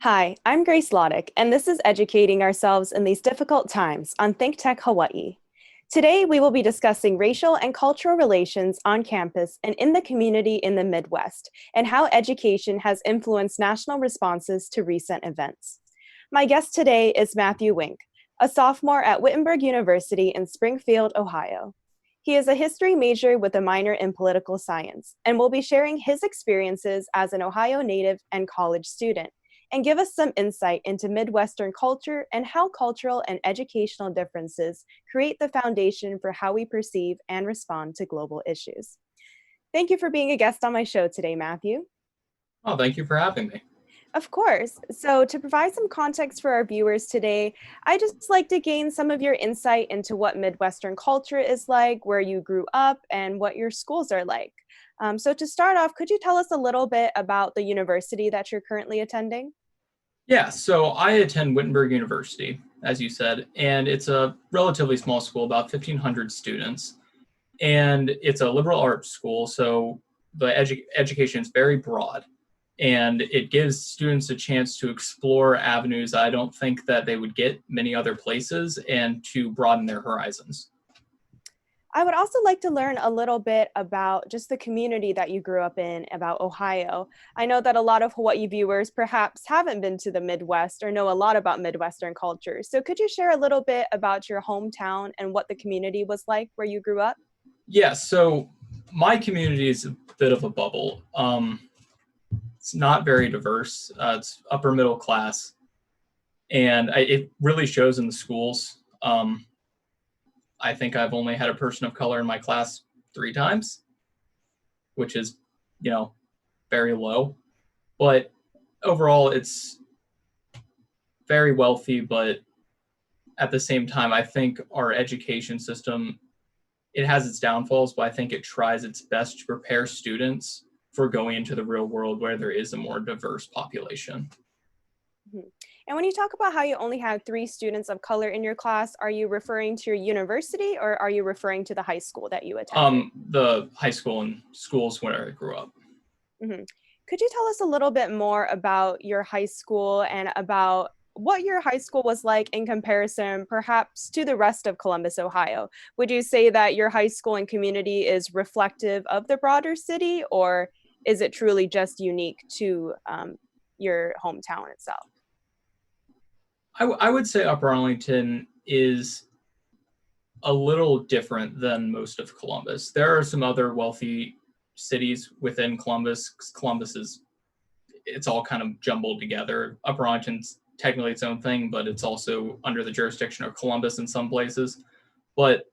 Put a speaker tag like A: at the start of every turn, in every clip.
A: Hi, I'm Grace Laudick, and this is Educating Ourselves in These Difficult Times on ThinkTech Hawaii. Today, we will be discussing racial and cultural relations on campus and in the community in the Midwest, and how education has influenced national responses to recent events. My guest today is Matthew Wink, a sophomore at Wittenberg University in Springfield, Ohio. He is a history major with a minor in political science, and will be sharing his experiences as an Ohio native and college student and give us some insight into Midwestern culture and how cultural and educational differences create the foundation for how we perceive and respond to global issues. Thank you for being a guest on my show today, Matthew.
B: Oh, thank you for having me.
A: Of course. So, to provide some context for our viewers today, I just like to gain some of your insight into what Midwestern culture is like, where you grew up, and what your schools are like. So, to start off, could you tell us a little bit about the university that you're currently attending?
B: Yeah, so I attend Wittenberg University, as you said, and it's a relatively small school, about 1,500 students. And it's a liberal arts school, so the education is very broad. And it gives students a chance to explore avenues I don't think that they would get many other places and to broaden their horizons.
A: I would also like to learn a little bit about just the community that you grew up in, about Ohio. I know that a lot of Hawaii viewers perhaps haven't been to the Midwest or know a lot about Midwestern culture. So could you share a little bit about your hometown and what the community was like where you grew up?
B: Yeah, so my community is a bit of a bubble. It's not very diverse. It's upper middle class, and it really shows in the schools. I think I've only had a person of color in my class 3 times, which is, you know, very low. But overall, it's very wealthy. But at the same time, I think our education system, it has its downfalls, but I think it tries its best to prepare students for going into the real world where there is a more diverse population.
A: Mhm. And when you talk about how you only had three students of color in your class, are you referring to your university or are you referring to the high school that you attended?
B: The high school and schools where I grew up.
A: Mhm. Could you tell us a little bit more about your high school and about what your high school was like in comparison, perhaps, to the rest of Columbus, Ohio? Would you say that your high school and community is reflective of the broader city, or is it truly just unique to your hometown itself?
B: I would say Upper Arlington is a little different than most of Columbus. There are some other wealthy cities within Columbus. Columbus is it's all kind of jumbled together. Upper Arlington's technically its own thing, but it's also under the jurisdiction of Columbus in some places. But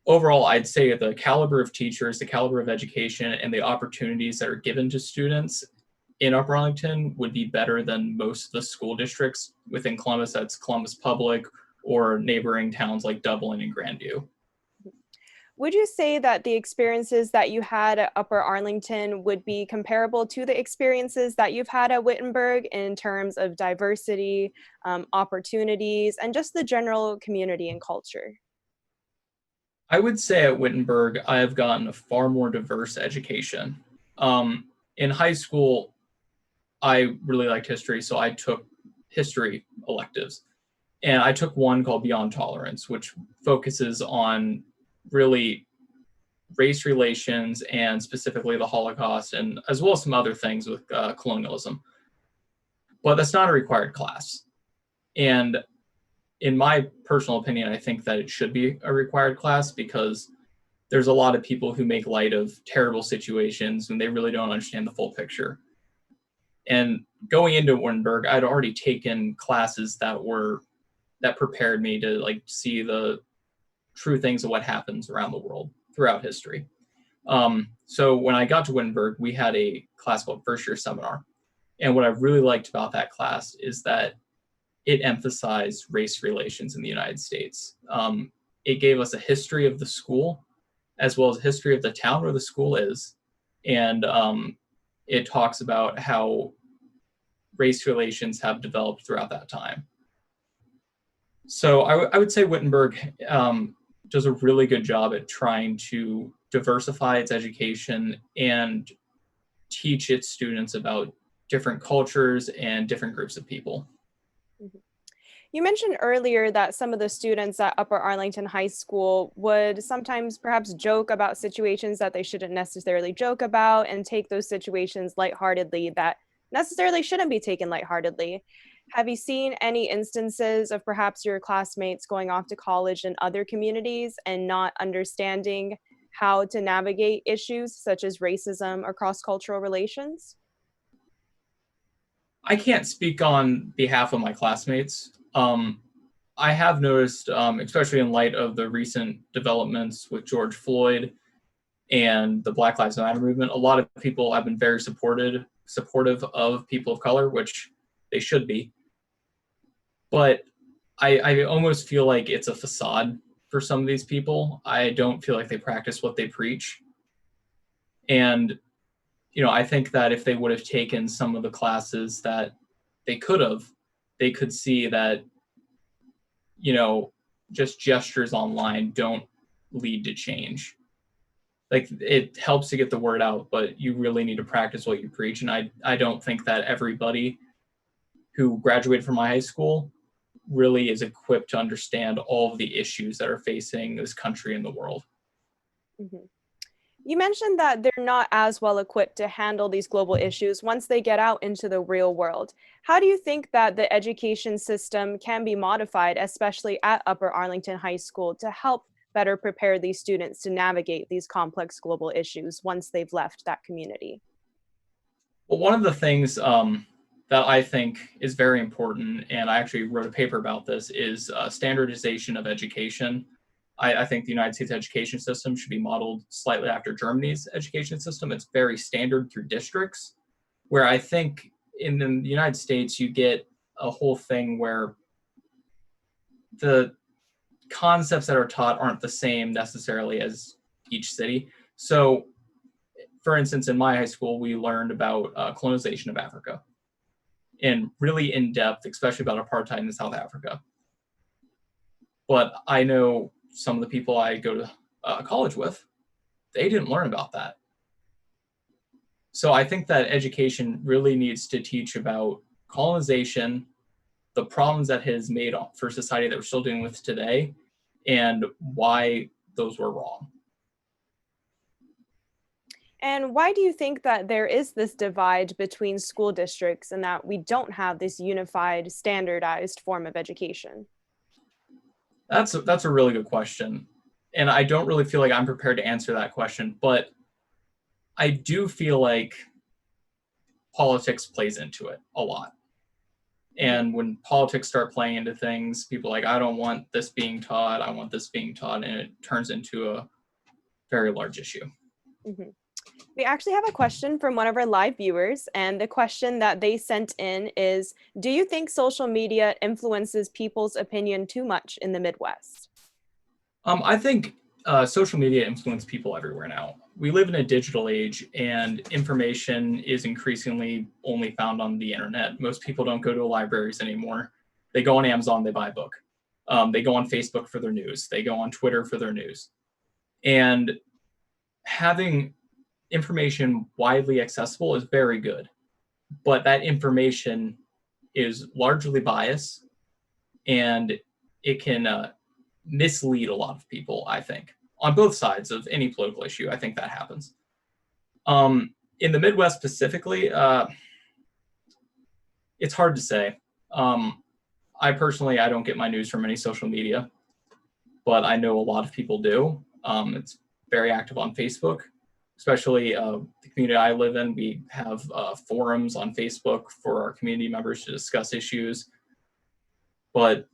B: overall, I'd say the caliber of teachers, the caliber of education, and the opportunities that are given to students in Upper Arlington would be better than most of the school districts within Columbus. That's Columbus Public or neighboring towns like Dublin and Grandview.
A: Would you say that the experiences that you had at Upper Arlington would be comparable to the experiences that you've had at Wittenberg in terms of diversity, opportunities, and just the general community and culture?
B: I would say at Wittenberg, I have gotten a far more diverse education. In high school, I really liked history, so I took history electives. And I took one called Beyond Tolerance, which focuses on really race relations and specifically the Holocaust, and as well as some other things with colonialism. But that's not a required class. And in my personal opinion, I think that it should be a required class because there's a lot of people who make light of terrible situations when they really don't understand the full picture. And going into Wittenberg, I'd already taken classes that prepared me to like see the true things of what happens around the world throughout history. So when I got to Wittenberg, we had a class called First Year Seminar. And what I really liked about that class is that it emphasized race relations in the United States. It gave us a history of the school as well as a history of the town where the school is. And it talks about how race relations have developed throughout that time. So I would say Wittenberg does a really good job at trying to diversify its education and teach its students about different cultures and different groups of people.
A: Mhm. You mentioned earlier that some of the students at Upper Arlington High School would sometimes perhaps joke about situations that they shouldn't necessarily joke about and take those situations lightheartedly that necessarily shouldn't be taken lightheartedly. Have you seen any instances of perhaps your classmates going off to college in other communities and not understanding how to navigate issues such as racism or cross-cultural relations?
B: I can't speak on behalf of my classmates. I have noticed, especially in light of the recent developments with George Floyd and the Black Lives Matter movement, a lot of people have been very supportive of people of color, which they should be. But I almost feel like it's a facade for some of these people. I don't feel like they practice what they preach. And, I think that if they would have taken some of the classes that they could have, they could see that, you know, just gestures online don't lead to change. Like it helps to get the word out, but you really need to practice what you preach. And I don't think that everybody who graduated from my high school really is equipped to understand all of the issues that are facing this country and the world.
A: Mhm. You mentioned that they're not as well equipped to handle these global issues once they get out into the real world. How do you think that the education system can be modified, especially at Upper Arlington High School, to help better prepare these students to navigate these complex global issues once they've left that community?
B: Well, one of the things that I think is very important, and I actually wrote a paper about this, is standardization of education. I think the United States education system should be modeled slightly after Germany's education system. It's very standard through districts, where I think in the United States, you get a whole thing where the concepts that are taught aren't the same necessarily as each city. So, for instance, in my high school, we learned about colonization of Africa and really in depth, especially about apartheid in South Africa. But I know some of the people I go to college with, they didn't learn about that. So I think that education really needs to teach about colonization, the problems that has made for society that we're still dealing with today, and why those were wrong.
A: And why do you think that there is this divide between school districts and that we don't have this unified, standardized form of education?
B: That's a really good question, and I don't really feel like I'm prepared to answer that question. But I do feel like politics plays into it a lot.
A: Mhm.
B: And when politics start playing into things, people are like, I don't want this being taught, I want this being taught, and it turns into a very large issue.
A: Mhm. We actually have a question from one of our live viewers, and the question that they sent in is, do you think social media influences people's opinion too much in the Midwest?
B: I think social media influence people everywhere now. We live in a digital age, and information is increasingly only found on the internet. Most people don't go to libraries anymore. They go on Amazon, they buy a book. They go on Facebook for their news. They go on Twitter for their news. And having information widely accessible is very good, but that information is largely biased and it can mislead a lot of people, I think, on both sides of any political issue. I think that happens. In the Midwest specifically, it's hard to say. I personally, I don't get my news from any social media, but I know a lot of people do. It's very active on Facebook, especially the community I live in. We have forums on Facebook for our community members to discuss issues. But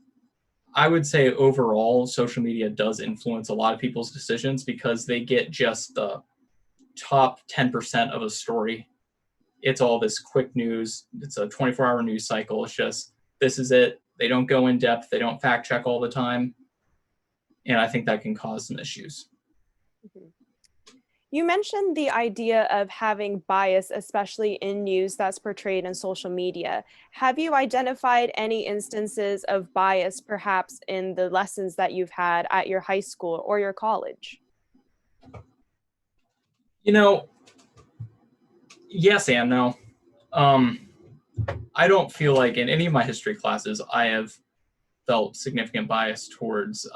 B: I would say overall, social media does influence a lot of people's decisions because they get just the top 10% of a story. It's all this quick news. It's a 24-hour news cycle. It's just, this is it. They don't go in depth. They don't fact check all the time. And I think that can cause some issues.
A: Mhm. You mentioned the idea of having bias, especially in news that's portrayed in social media. Have you identified any instances of bias, perhaps in the lessons that you've had at your high school or your college?
B: You know, yes and no. Um, I don't feel like in any of my history classes I have felt significant bias towards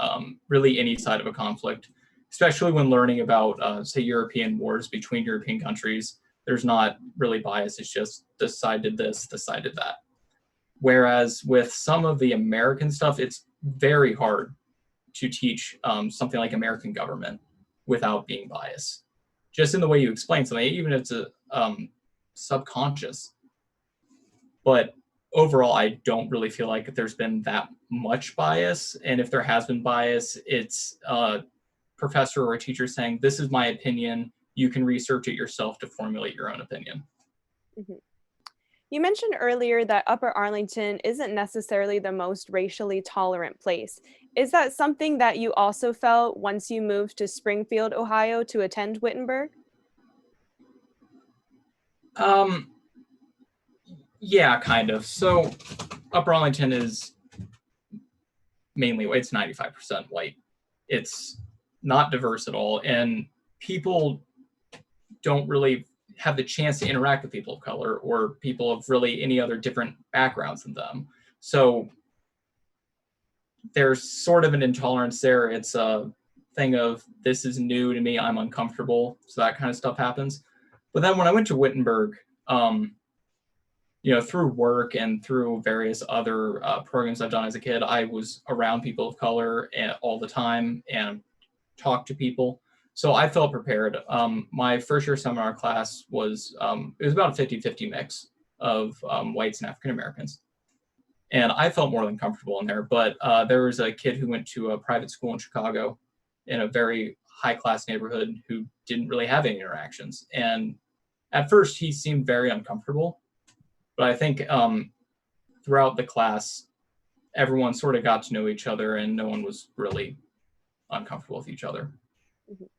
B: really any side of a conflict, especially when learning about, say, European wars between European countries. There's not really bias. It's just this side did this, this side did that. Whereas with some of the American stuff, it's very hard to teach something like American government without being biased. Just in the way you explain something, even if it's a subconscious. But overall, I don't really feel like there's been that much bias. And if there has been bias, it's a professor or a teacher saying, "This is my opinion. You can research it yourself to formulate your own opinion."
A: Mhm. You mentioned earlier that Upper Arlington isn't necessarily the most racially tolerant place. Is that something that you also felt once you moved to Springfield, Ohio to attend Wittenberg?
B: Um, yeah, kind of. So Upper Arlington is mainly it's 95% white. It's not diverse at all, and people don't really have the chance to interact with people of color or people of really any other different backgrounds than them. So there's sort of an intolerance there. It's a thing of this is new to me, I'm uncomfortable. So that kind of stuff happens. But then when I went to Wittenberg, um, through work and through various other programs I've done as a kid, I was around people of color all the time and talked to people. So I felt prepared. My first year seminar class was, it was about a 50-50 mix of whites and African Americans. And I felt more than comfortable in there. But there was a kid who went to a private school in Chicago in a very high class neighborhood who didn't really have any interactions. And at first, he seemed very uncomfortable. But I think throughout the class, everyone sort of got to know each other and no one was really uncomfortable with each other.
A: Mhm.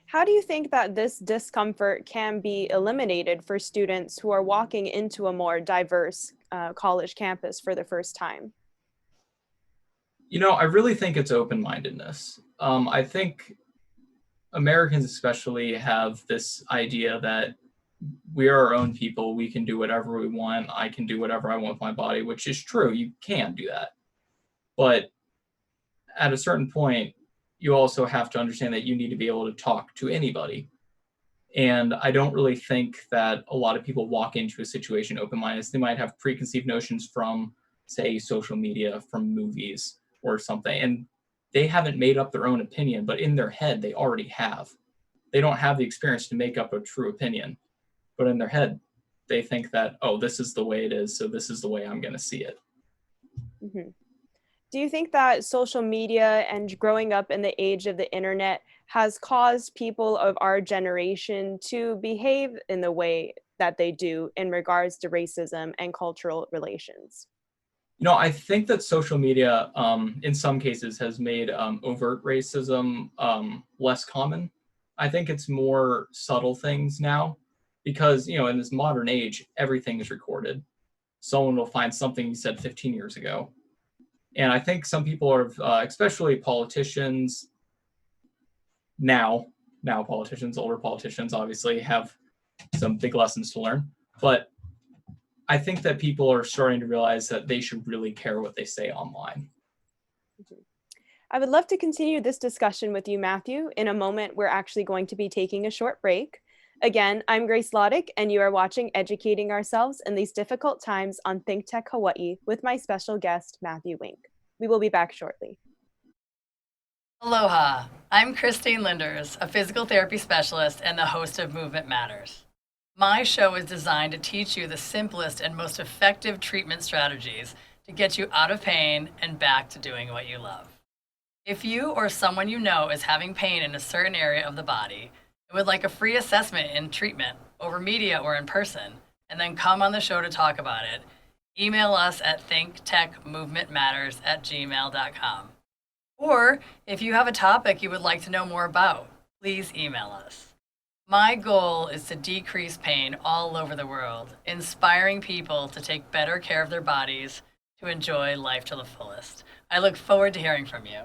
A: How do you think that this discomfort can be eliminated for students who are walking into a more diverse college campus for the first time?
B: I really think it's open mindedness. I think Americans, especially, have this idea that we are our own people. We can do whatever we want. I can do whatever I want with my body, which is true. You can do that. But at a certain point, you also have to understand that you need to be able to talk to anybody. And I don't really think that a lot of people walk into a situation open minded. They might have preconceived notions from, say, social media, from movies or something. And they haven't made up their own opinion, but in their head, they already have. They don't have the experience to make up a true opinion, but in their head, they think that, oh, this is the way it is, so this is the way I'm going to see it.
A: Mhm. Do you think that social media and growing up in the age of the internet has caused people of our generation to behave in the way that they do in regards to racism and cultural relations?
B: I think that social media, in some cases, has made overt racism less common. I think it's more subtle things now because, in this modern age, everything is recorded. Someone will find something you said 15 years ago. And I think some people are, especially politicians now, politicians, older politicians, obviously have some big lessons to learn. But I think that people are starting to realize that they should really care what they say online.
A: Mhm. I would love to continue this discussion with you, Matthew. In a moment, we're actually going to be taking a short break. Again, I'm Grace Laudick, and you are watching Educating Ourselves in These Difficult Times on ThinkTech Hawaii with my special guest, Matthew Wink. We will be back shortly.
C: Aloha, I'm Christine Linders, a physical therapy specialist and the host of Movement Matters. My show is designed to teach you the simplest and most effective treatment strategies to get you out of pain and back to doing what you love. If you or someone you know is having pain in a certain area of the body and would like a free assessment in treatment over media or in person, and then come on the show to talk about it, email us at thinktechmovementmatters@gmail.com. Or if you have a topic you would like to know more about, please email us. My goal is to decrease pain all over the world, inspiring people to take better care of their bodies to enjoy life to the fullest. I look forward to hearing from you.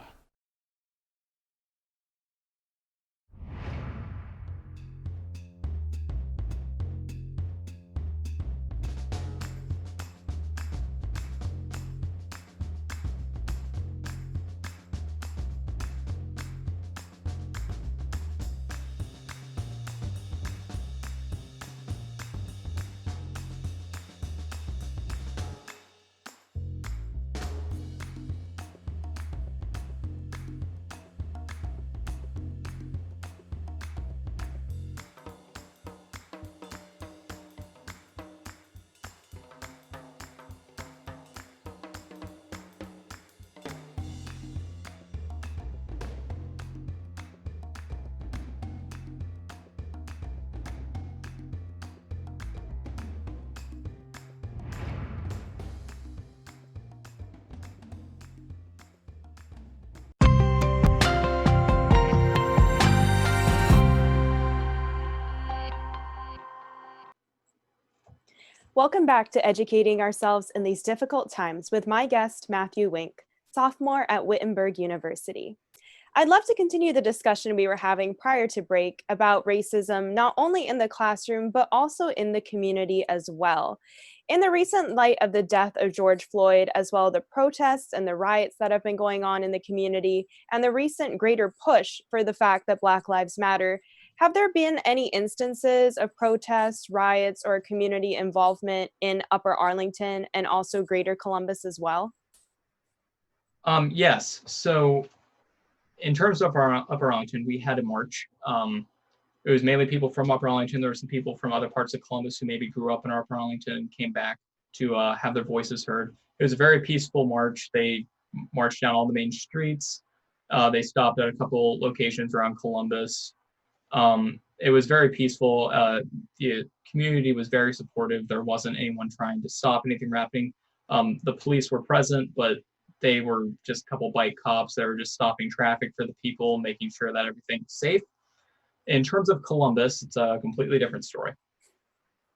A: Welcome back to Educating Ourselves in These Difficult Times with my guest, Matthew Wink, sophomore at Wittenberg University. I'd love to continue the discussion we were having prior to break about racism, not only in the classroom, but also in the community as well. In the recent light of the death of George Floyd, as well as the protests and the riots that have been going on in the community, and the recent greater push for the fact that Black Lives Matter, have there been any instances of protests, riots, or community involvement in Upper Arlington and also Greater Columbus as well?
B: Yes. So in terms of our Upper Arlington, we had a march. It was mainly people from Upper Arlington. There were some people from other parts of Columbus who maybe grew up in Upper Arlington and came back to have their voices heard. It was a very peaceful march. They marched down all the main streets. They stopped at a couple locations around Columbus. It was very peaceful. The community was very supportive. There wasn't anyone trying to stop anything happening. The police were present, but they were just a couple bike cops that were just stopping traffic for the people, making sure that everything's safe. In terms of Columbus, it's a completely different story.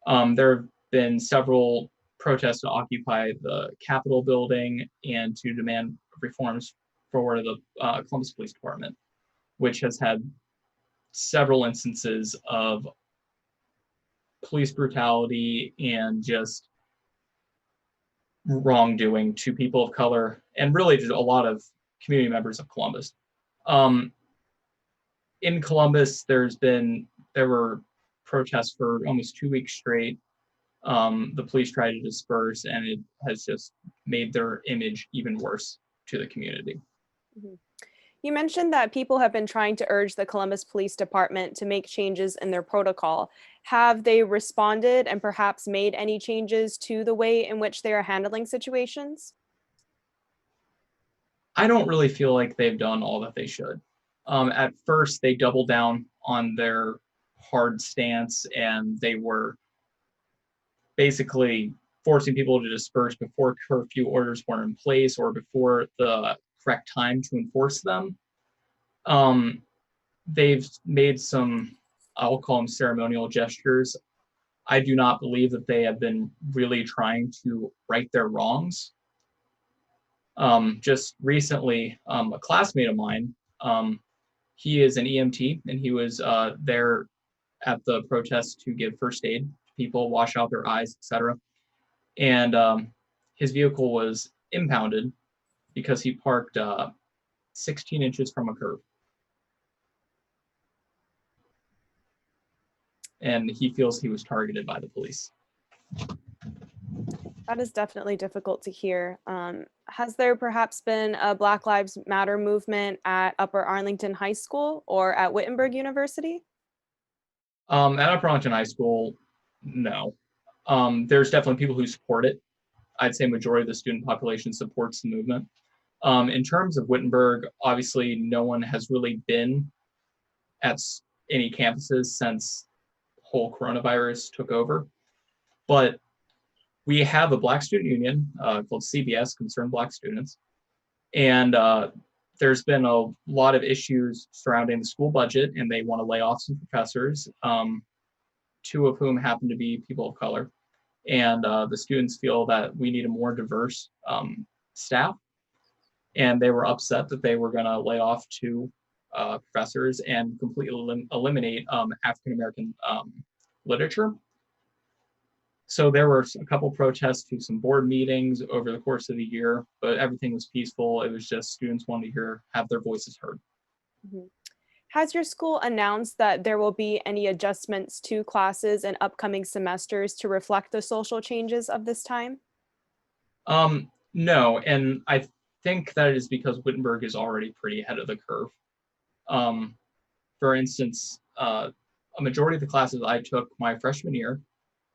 B: There have been several protests to occupy the Capitol building and to demand reforms for the Columbus Police Department, which has had several instances of police brutality and just wrongdoing to people of color and really just a lot of community members of Columbus. In Columbus, there were protests for almost 2 weeks straight. The police tried to disperse, and it has just made their image even worse to the community.
A: Mhm. You mentioned that people have been trying to urge the Columbus Police Department to make changes in their protocol. Have they responded and perhaps made any changes to the way in which they are handling situations?
B: I don't really feel like they've done all that they should. At first, they doubled down on their hard stance, and they were basically forcing people to disperse before curfew orders were in place or before the correct time to enforce them. They've made some, I'll call them ceremonial gestures. I do not believe that they have been really trying to right their wrongs. Just recently, a classmate of mine, he is an EMT, and he was there at the protest to give first aid to people, wash out their eyes, etc. And his vehicle was impounded because he parked 16 inches from a curb. And he feels he was targeted by the police.
A: That is definitely difficult to hear. Has there perhaps been a Black Lives Matter movement at Upper Arlington High School or at Wittenberg University?
B: At Upper Arlington High School, no. There's definitely people who support it. I'd say majority of the student population supports the movement. In terms of Wittenberg, obviously no one has really been at any campuses since the whole coronavirus took over. But we have a Black Student Union called CBS, Concerned Black Students. And there's been a lot of issues surrounding the school budget, and they want to lay off some professors, 2 of whom happen to be people of color. And the students feel that we need a more diverse staff. And they were upset that they were going to lay off 2 professors and completely eliminate African-American literature. So there were a couple protests to some board meetings over the course of the year, but everything was peaceful. It was just students wanting to have their voices heard.
A: Mm-hmm. Has your school announced that there will be any adjustments to classes in upcoming semesters to reflect the social changes of this time?
B: No, and I think that is because Wittenberg is already pretty ahead of the curve. For instance, a majority of the classes I took my freshman year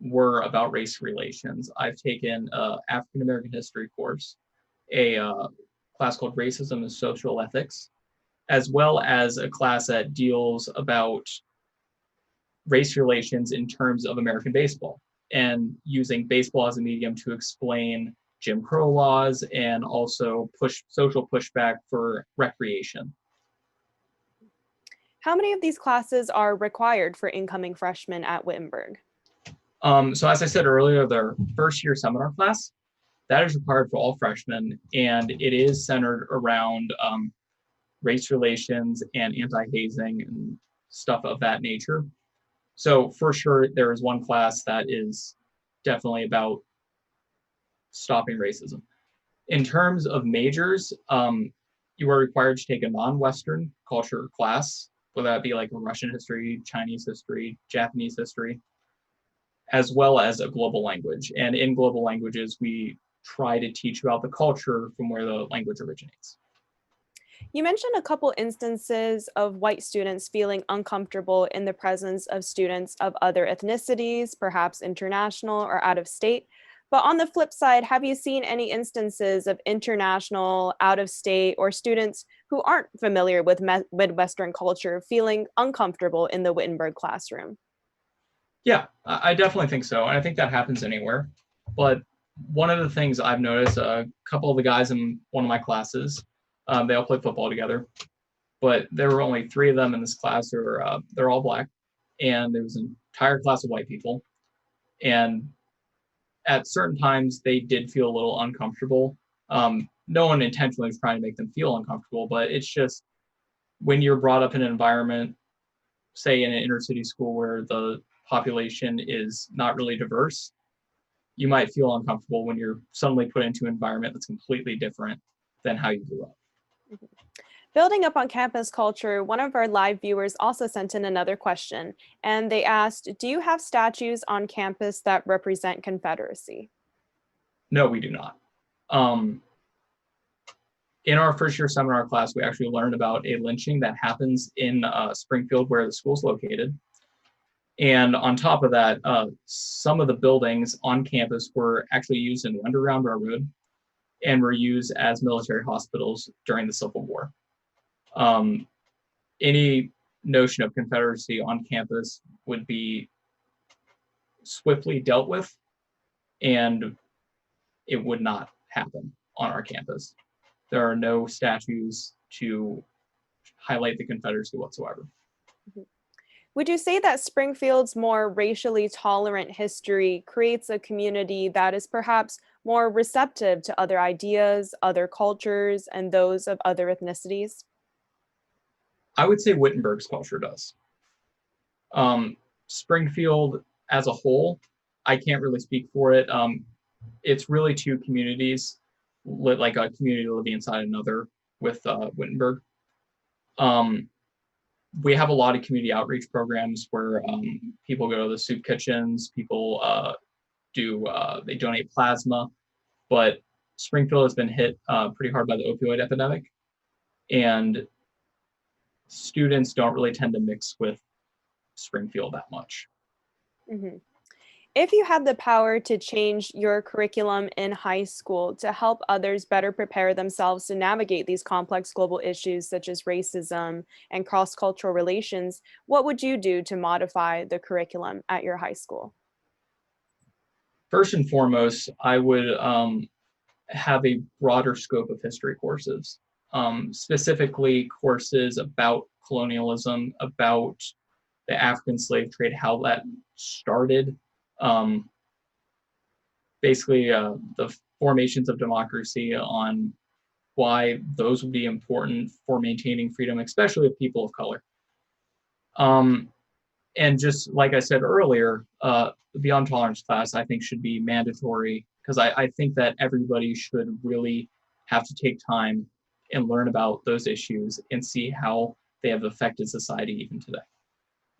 B: were about race relations. I've taken an African American history course, a class called Racism and Social Ethics, as well as a class that deals about race relations in terms of American baseball and using baseball as a medium to explain Jim Crow laws and also social pushback for recreation.
A: How many of these classes are required for incoming freshmen at Wittenberg?
B: So as I said earlier, their first year seminar class, that is required for all freshmen, and it is centered around race relations and anti-hazing and stuff of that nature. So for sure, there is one class that is definitely about stopping racism. In terms of majors, you are required to take a non-Western culture class, whether that be like Russian history, Chinese history, Japanese history, as well as a global language. And in global languages, we try to teach about the culture from where the language originates.
A: You mentioned a couple instances of white students feeling uncomfortable in the presence of students of other ethnicities, perhaps international or out of state. But on the flip side, have you seen any instances of international, out of state, or students who aren't familiar with Midwestern culture feeling uncomfortable in the Wittenberg classroom?
B: Yeah, I definitely think so. And I think that happens anywhere. But one of the things I've noticed, a couple of the guys in one of my classes, they all play football together, but there were only 3 of them in this class who are, they're all Black. And there was an entire class of white people. And at certain times, they did feel a little uncomfortable. No one intentionally was trying to make them feel uncomfortable, but it's just when you're brought up in an environment, say in an inner city school where the population is not really diverse, you might feel uncomfortable when you're suddenly put into an environment that's completely different than how you grew up.
A: Building up on campus culture, one of our live viewers also sent in another question, and they asked, do you have statues on campus that represent Confederacy?
B: No, we do not. In our first year seminar class, we actually learned about a lynching that happens in Springfield, where the school's located. And on top of that, some of the buildings on campus were actually used in the Underground Railroad and were used as military hospitals during the Civil War. Any notion of Confederacy on campus would be swiftly dealt with, and it would not happen on our campus. There are no statues to highlight the Confederacy whatsoever.
A: Would you say that Springfield's more racially tolerant history creates a community that is perhaps more receptive to other ideas, other cultures, and those of other ethnicities?
B: I would say Wittenberg's culture does. Springfield as a whole, I can't really speak for it. It's really 2 communities, like a community living inside another with Wittenberg. We have a lot of community outreach programs where people go to the soup kitchens, people they donate plasma, but Springfield has been hit pretty hard by the opioid epidemic, and students don't really tend to mix with Springfield that much.
A: Mhm. If you had the power to change your curriculum in high school to help others better prepare themselves to navigate these complex global issues such as racism and cross-cultural relations, what would you do to modify the curriculum at your high school?
B: First and foremost, I would have a broader scope of history courses, specifically courses about colonialism, about the African slave trade, how that started, basically the formations of democracy, on why those would be important for maintaining freedom, especially of people of color. And just like I said earlier, the Beyond Tolerance class, I think, should be mandatory, because I think that everybody should really have to take time and learn about those issues and see how they have affected society even today.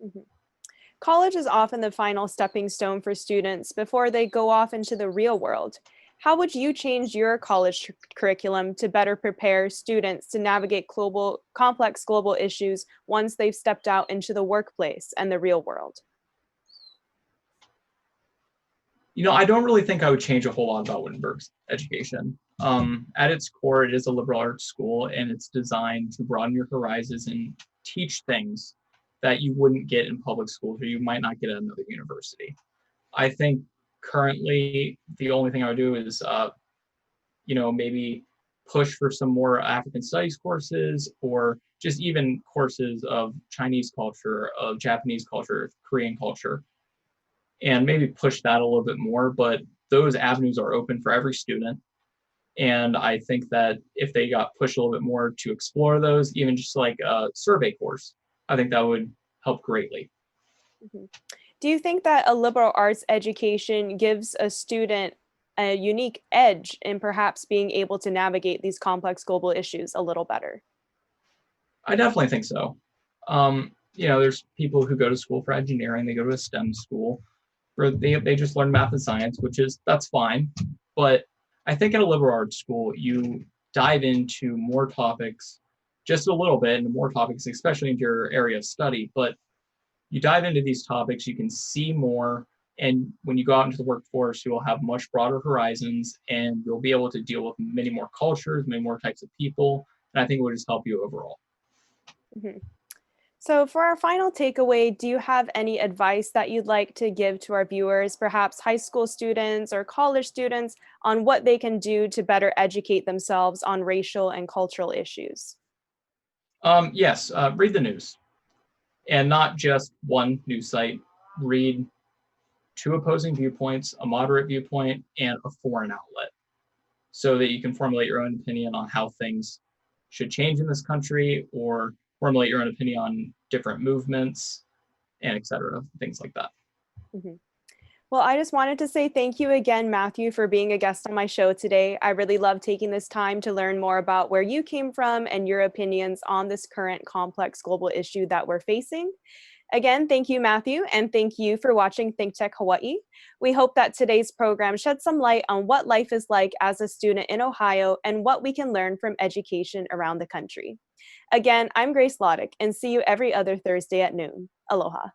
A: Mhm. College is often the final stepping stone for students before they go off into the real world. How would you change your college curriculum to better prepare students to navigate complex global issues once they've stepped out into the workplace and the real world?
B: I don't really think I would change a whole lot about Wittenberg's education. At its core, it is a liberal arts school, and it's designed to broaden your horizons and teach things that you wouldn't get in public schools or you might not get at another university. I think currently the only thing I would do is, maybe push for some more African studies courses, or just even courses of Chinese culture, of Japanese culture, Korean culture, and maybe push that a little bit more. But those avenues are open for every student. And I think that if they got pushed a little bit more to explore those, even just like a survey course, I think that would help greatly.
A: Mhm. Do you think that a liberal arts education gives a student a unique edge in perhaps being able to navigate these complex global issues a little better?
B: I definitely think so. There's people who go to school for engineering, they go to a STEM school, where they just learn math and science, that's fine. But I think at a liberal arts school, you dive into more topics, just a little bit into more topics, especially into your area of study. But you dive into these topics, you can see more. And when you go out into the workforce, you will have much broader horizons and you'll be able to deal with many more cultures, many more types of people. And I think it will just help you overall.
A: Mhm. So, for our final takeaway, do you have any advice that you'd like to give to our viewers, perhaps high school students or college students, on what they can do to better educate themselves on racial and cultural issues?
B: Yes, read the news and not just one news site. Read two opposing viewpoints, a moderate viewpoint, and a foreign outlet, so that you can formulate your own opinion on how things should change in this country or formulate your own opinion on different movements and etc. Things like that.
A: Mhm. Well, I just wanted to say thank you again, Matthew, for being a guest on my show today. I really love taking this time to learn more about where you came from and your opinions on this current complex global issue that we're facing. Again, thank you, Matthew, and thank you for watching ThinkTech Hawaii. We hope that today's program shed some light on what life is like as a student in Ohio and what we can learn from education around the country. Again, I'm Grace Laudick, and see you every other Thursday at noon. Aloha.